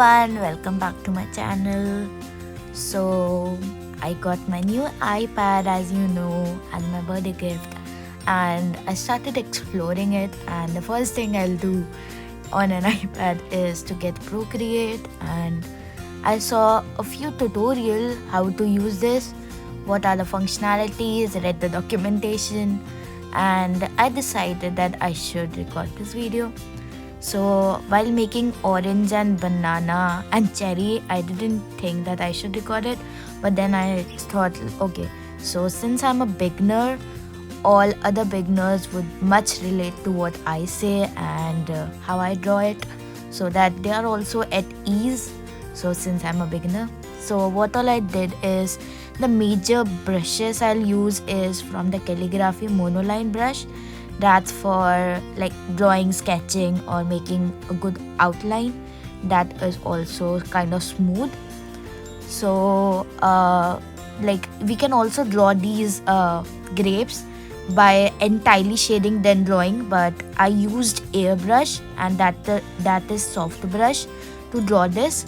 everyone, welcome back to my channel. So I got my new iPad, as you know, as my birthday gift, and I started exploring it. And the first thing I'll do on an iPad is to get Procreate, and I saw a few tutorial how to use this, what are the functionalities, read the documentation, and I decided that I should record this video. So while making orange and banana and cherry, I didn't think that I should record it, but then I thought, okay, so since I'm a beginner, all other beginners would much relate to what I say and how I draw it, so that they are also at ease. So since I'm a beginner, so what all I did is the major brushes I'll use is from the calligraphy monoline brush. That's for like drawing, sketching, or making a good outline. That is also kind of smooth. So like we can also draw these grapes by entirely shading then drawing, but I used airbrush, and that is soft brush to draw this.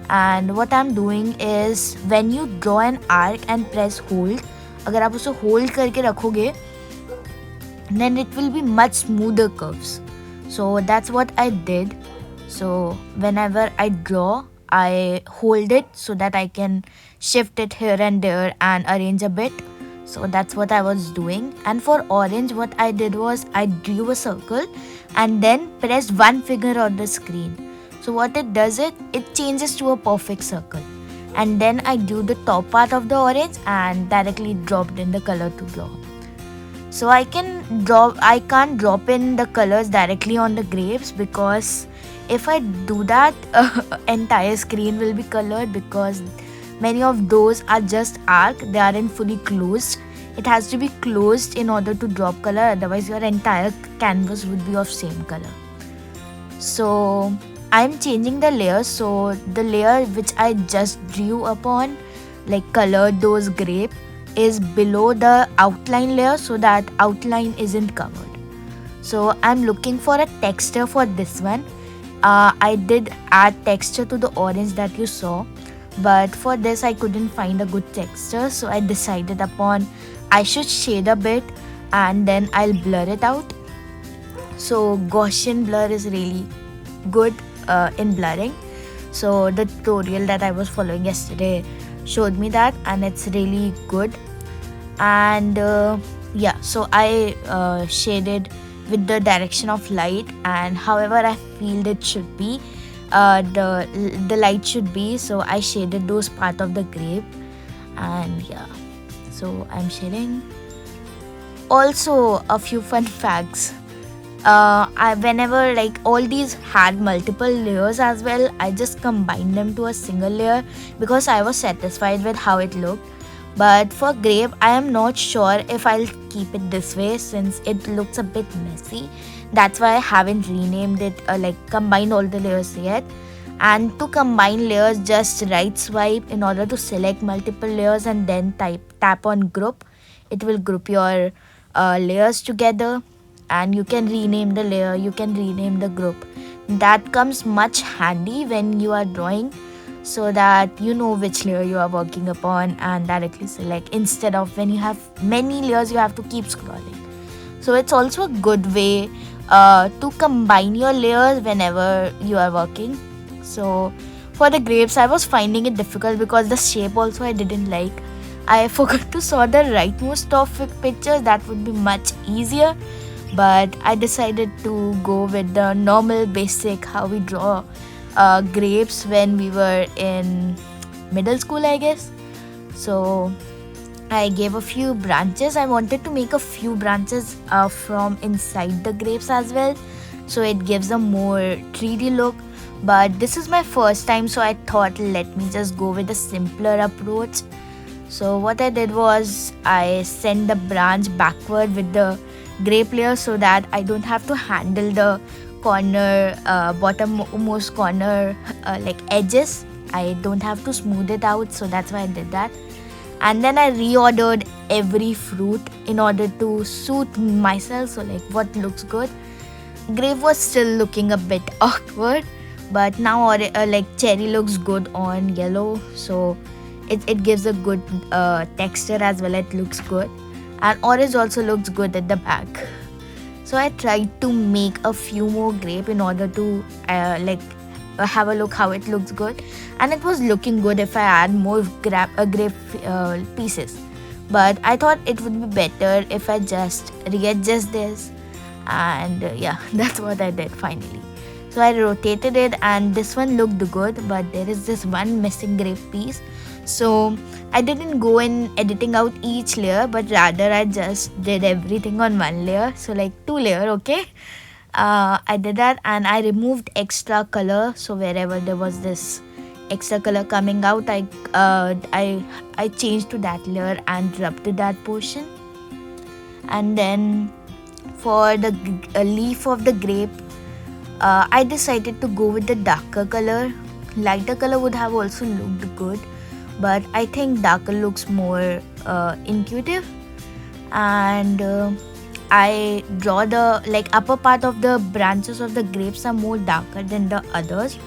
And what I'm doing is when you draw an arc and press hold, अगर आप उसे hold करके रखोगे, then it will be much smoother curves. So that's what I did. So whenever I draw, I hold it so that I can shift it here and there and arrange a bit. So that's what I was doing. And for orange, what I did was I drew a circle and then pressed one finger on the screen. So what it does, it changes to a perfect circle. And then I drew the top part of the orange and directly dropped in the color to draw. So I can't drop in the colors directly on the grapes, because if I do that, entire screen will be colored, because many of those are just arc, they aren't fully closed. It has to be closed in order to drop color, otherwise your entire canvas would be of same color. So I'm changing the layers. So the layer which I just drew upon, like colored those grape, is below the outline layer, so that outline isn't covered. So I'm looking for a texture for this one. I did add texture to the orange that you saw, but for this I couldn't find a good texture, so I decided upon I should shade a bit and then I'll blur it out. So Gaussian blur is really good in blurring. So the tutorial that I was following yesterday showed me that, and it's really good. And yeah, so I shaded with the direction of light, and however I feel it should be, the light should be, so I shaded those part of the grape. And yeah, so I'm shading. Also, a few fun facts. Whenever like all these had multiple layers as well, I just combined them to a single layer because I was satisfied with how it looked. But for grape, I am not sure if I'll keep it this way since it looks a bit messy. That's why I haven't renamed it like combined all the layers yet. And to combine layers, just right swipe in order to select multiple layers and then tap on group. It will group your layers together, and you can rename the layer, you can rename the group. That comes much handy when you are drawing, so that you know which layer you are working upon and directly select, instead of when you have many layers you have to keep scrolling. So it's also a good way to combine your layers whenever you are working. So for the grapes, I was finding it difficult because the shape also I didn't like. I forgot to saw the rightmost of pictures, that would be much easier. But I decided to go with the normal basic how we draw grapes when we were in middle school, I guess. So I gave a few branches. I wanted to make a few branches from inside the grapes as well, so it gives a more 3D look. But this is my first time, so I thought let me just go with a simpler approach. So what I did was I sent the branch backward with the grape layer, so that I don't have to handle the corner, bottommost corner like edges. I don't have to smooth it out, so that's why I did that. And then I reordered every fruit in order to suit myself, so like what looks good. Grape was still looking a bit awkward, but now like cherry looks good on yellow, so it gives a good texture as well. It looks good, and orange also looks good at the back. So I tried to make a few more grape in order to have a look how it looks good, and it was looking good if I add more grape pieces. But I thought it would be better if I just readjust this, and yeah, that's what I did finally. So I rotated it, and this one looked good, but there is this one missing grape piece. So I didn't go in editing out each layer, but rather I just did everything on one layer. So like 2 layer, okay. I did that, and I removed extra color. So wherever there was this extra color coming out, I changed to that layer and rubbed that portion. And then for the leaf of the grape, I decided to go with the darker color. Lighter color would have also looked good, but I think darker looks more intuitive. And I draw the upper part of the branches of the grapes are more darker than the others.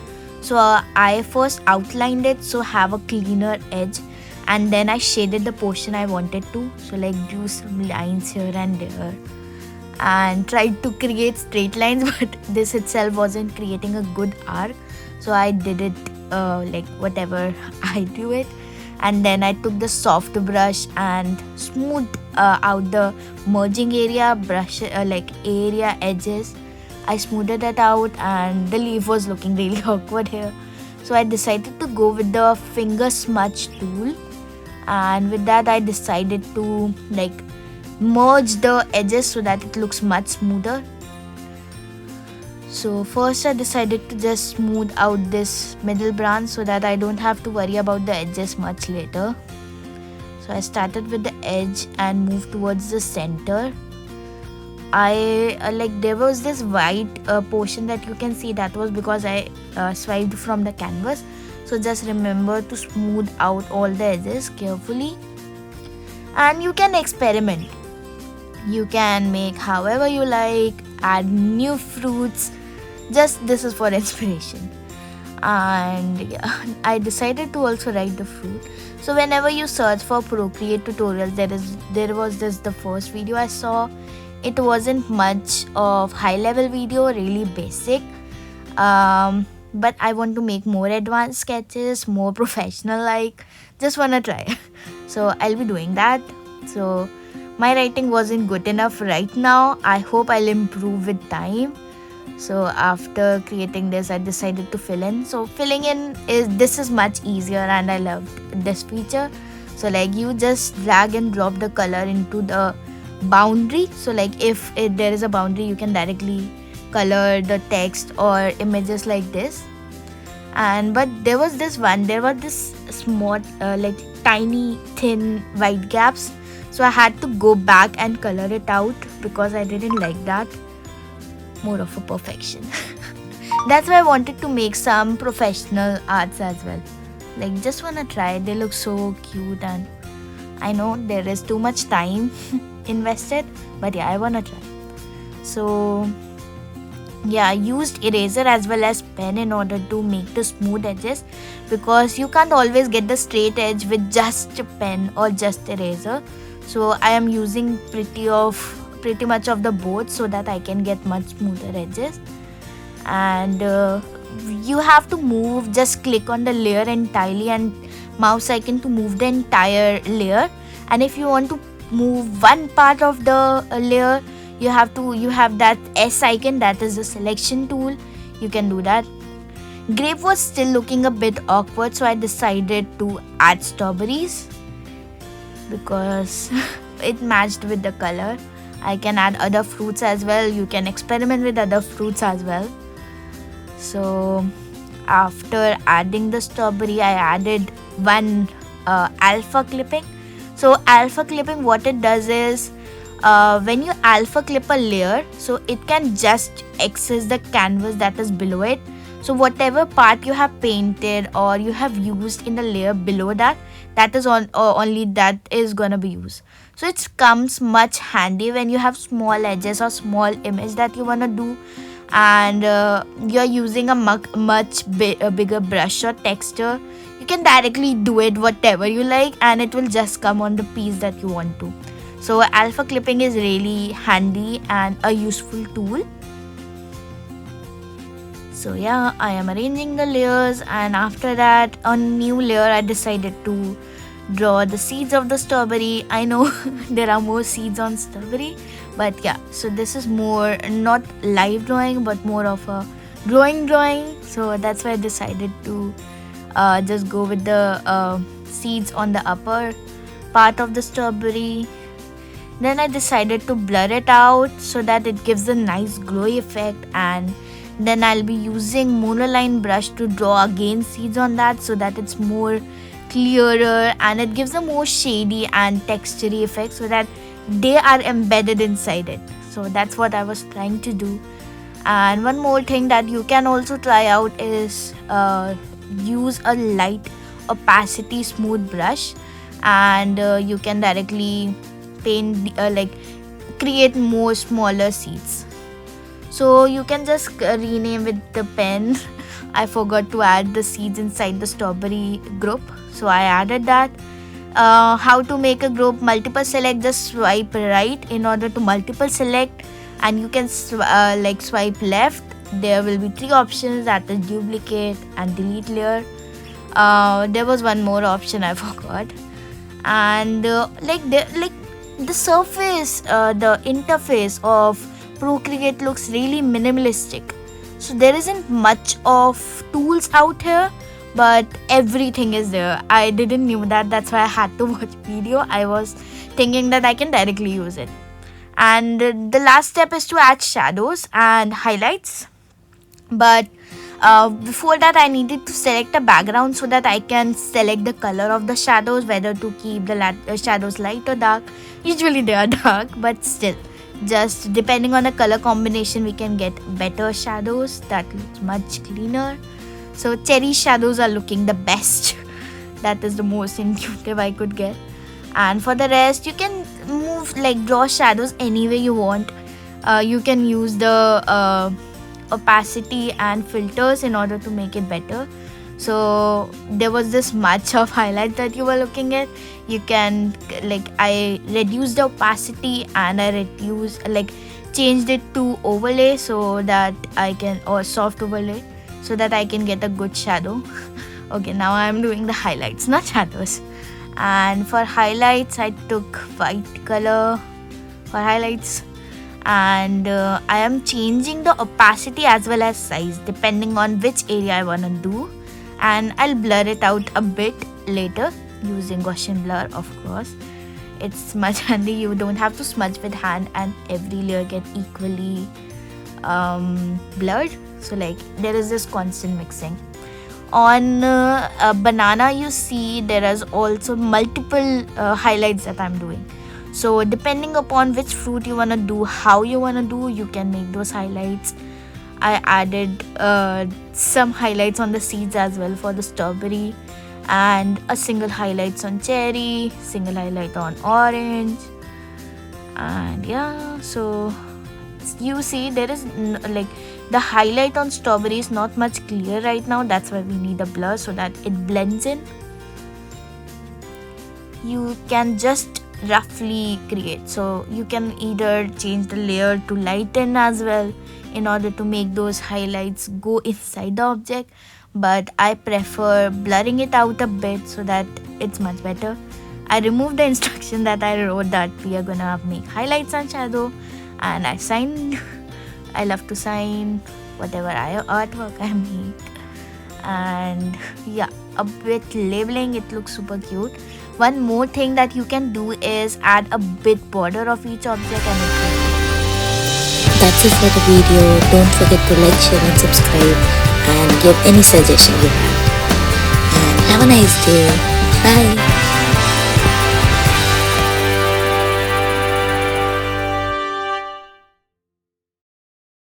So I first outlined it so have a cleaner edge, and then I shaded the portion I wanted to. So like drew some lines here and there and tried to create straight lines, but this itself wasn't creating a good arc. So I did it whatever I do it. And then I took the soft brush and smoothed out the merging area, area edges. I smoothed it out, and the leaf was looking really awkward here. So I decided to go with the finger smudge tool, and with that I decided to merge the edges so that it looks much smoother. So first I decided to just smooth out this middle branch so that I don't have to worry about the edges much later. So I started with the edge and moved towards the center. There was this white portion that you can see, that was because I swiped from the canvas. So just remember to smooth out all the edges carefully, and you can experiment. You can make however you like, add new fruits. Just this is for inspiration. And yeah, I decided to also write the fruit. So whenever you search for Procreate tutorials, there was this the first video I saw. It wasn't much of high level video, really basic. But I want to make more advanced sketches, more professional like. Just wanna try. So I'll be doing that. So my writing wasn't good enough right now. I hope I'll improve with time. So after creating this, I decided to fill in. So filling in is much easier, and I loved this feature. So you just drag and drop the color into the boundary. So if there is a boundary, you can directly color the text or images like this. But there was this small tiny thin white gaps. So I had to go back and color it out because I didn't like that. More of a perfection. That's why I wanted to make some professional arts as well. Just wanna try. They look so cute, and I know there is too much time invested, but yeah, I wanna try. So yeah, I used eraser as well as pen in order to make the smooth edges, because you can't always get the straight edge with just a pen or just eraser. So I am using pretty much of the both so that I can get much smoother edges. And you have to just click on the layer entirely and mouse icon to move the entire layer. And if you want to move one part of the layer, you have that S icon, that is the selection tool. You can do that. Grape was still looking a bit awkward, so I decided to add strawberries because it matched with the color. I can add other fruits as well. You can experiment with other fruits as well. So after adding the strawberry, I added one alpha clipping. So alpha clipping, what it does is when you alpha clip a layer, so it can just access the canvas that is below it. So whatever part you have painted or you have used in the layer below that, that is only that is gonna be used. So it comes much handy when you have small edges or small image that you wanna do, and you're using a bigger brush or texture, you can directly do it whatever you like and it will just come on the piece that you want to. So alpha clipping is really handy and a useful tool. So yeah, I am arranging the layers, and after that on new layer I decided to draw the seeds of the strawberry. I know there are more seeds on strawberry, but yeah, so this is more not live drawing but more of a drawing. So that's why I decided to just go with the seeds on the upper part of the strawberry. Then I decided to blur it out so that it gives a nice glowy effect, and then I'll be using monoline brush to draw again seeds on that so that it's more clearer and it gives a more shady and textury effect so that they are embedded inside it. So that's what I was trying to do. And one more thing that you can also try out is use a light opacity smooth brush, and you can directly paint create more smaller seeds. So you can just rename with the pen. I forgot to add the seeds inside the strawberry group, so I added that. How to make a group? Multiple select, just swipe right in order to multiple select, and you can swipe left. There will be 3 options, that is duplicate and delete layer. There was one more option I forgot. And the surface, the interface of Procreate looks really minimalistic. So there isn't much of tools out here, but everything is there. I didn't knew that. That's why I had to watch video. I was thinking that I can directly use it. And the last step is to add shadows and highlights. But before that, I needed to select a background so that I can select the color of the shadows, whether to keep the shadows light or dark. Usually they are dark, but still, just depending on the color combination, we can get better shadows that look much cleaner. So cherry shadows are looking the best. That is the most intuitive I could get. And for the rest, you can draw shadows any way you want. You can use the opacity and filters in order to make it better. So there was this much of highlight that you were looking at. You can I reduced the opacity and I changed it to overlay so that I can, or soft overlay, so that I can get a good shadow. Okay, now I'm doing the highlights, not shadows. And for highlights, I took white color for highlights, and I am changing the opacity as well as size depending on which area I want to do, and I'll blur it out a bit later using Gaussian blur, of course. It's much handy. You don't have to smudge with hand and every layer get equally blurred. So there is this constant mixing. On a banana, you see there is also multiple highlights that I'm doing. So depending upon which fruit you want to do, how you want to do, you can make those highlights. I added some highlights on the seeds as well for the strawberry, and a single highlights on cherry, single highlight on orange. And yeah, so you see there is the highlight on strawberry is not much clear right now. That's why we need a blur so that it blends in. You can just roughly create, so you can either change the layer to lighten as well in order to make those highlights go inside the object, but I prefer blurring it out a bit so that it's much better. I removed the instruction that I wrote that we are gonna make highlights and shadow, and I signed. I love to sign whatever artwork I make. And yeah, a bit labeling, it looks super cute. One more thing that you can do is add a bit border of each object, and that's it for the video. Don't forget to like, share and subscribe, and give any suggestion you have. And have a nice day. Bye.